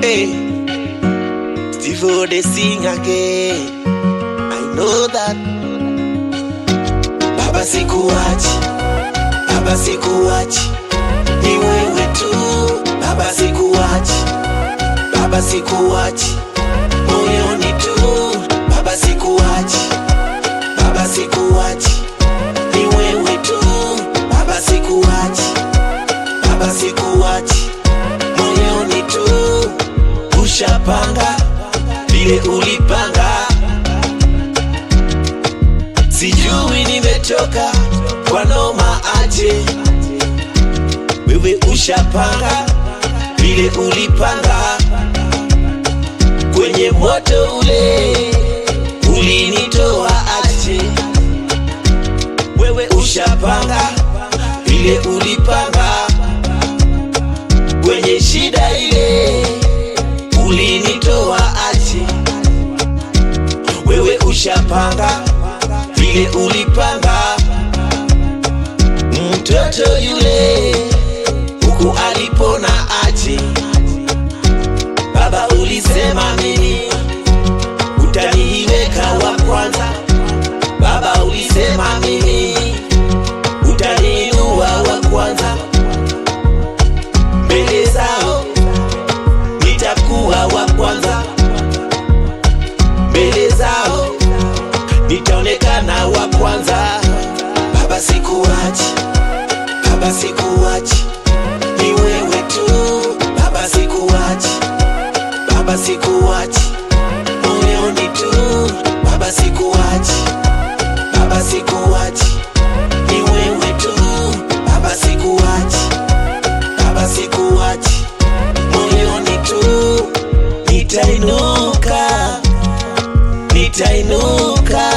Hey, Steve they sing again. I know that. Baba sikuachi, Baba sikuachi, ni wewe tu. Baba sikuachi, Baba sikuachi, moyoni tu. Baba sikuachi, Baba sikuachi, ni wewe tu. Baba sikuachi, Baba sikuachi, moyoni tu. Ushapanga vile ulipanga, sijui nimetoka kwa noma aje. Wewe ushapanga vile ulipanga, kwenye moto ule ulinitoa aje. Wewe ushapanga vile ulipanga, kwenye shida ile ulinitoa aje. Wewe ushapanga vile ulipanga, mtoto yule huku alipona aje. Baba ulisema mimi utaniweka wa kwanza. Baba ulisema mimi utaniinua wa kwanza. Mbele zao nitakuwa wa kwanza, mbele zao nitaonekana wa kwanza. Baba sikuachi, Baba sikuachi, ni wewe tu. Baba sikuachi, Baba sikuachi, moyoni tu. Baba sikuachi, Baba sikuachi, ni wewe tu. Baba sikuachi, Baba sikuachi, moyoni tu. Nitainuka, nitainuka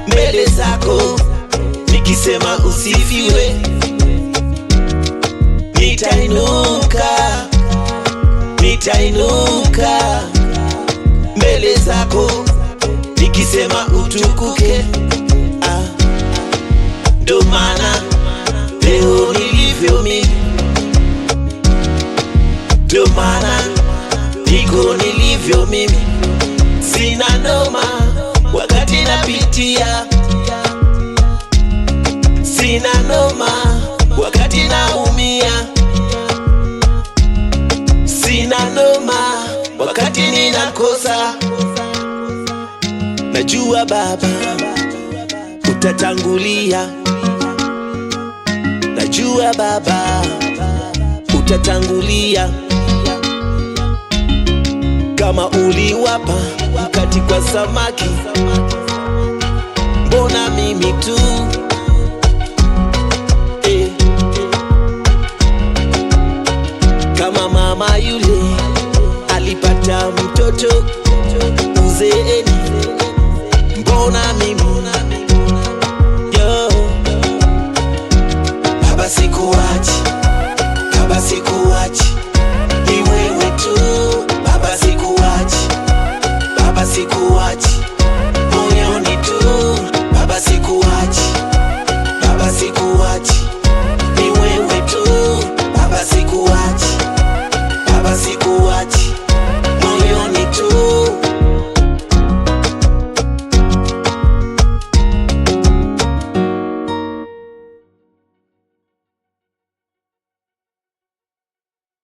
mbele zako nikisema usifiwe. Nitainuka, nitainuka mbele zako nikisema utukuke. Ndo maana leo nilivyo mimi, ndo maana niko nilivyo mimi. Sina noma wakati napitia, sina noma wakati naumia, sina noma wakati ninakosa. Najua Baba utatangulia, najua Baba utatangulia. Kama uliwapa mkati kwa samaki, mbona mimi tu?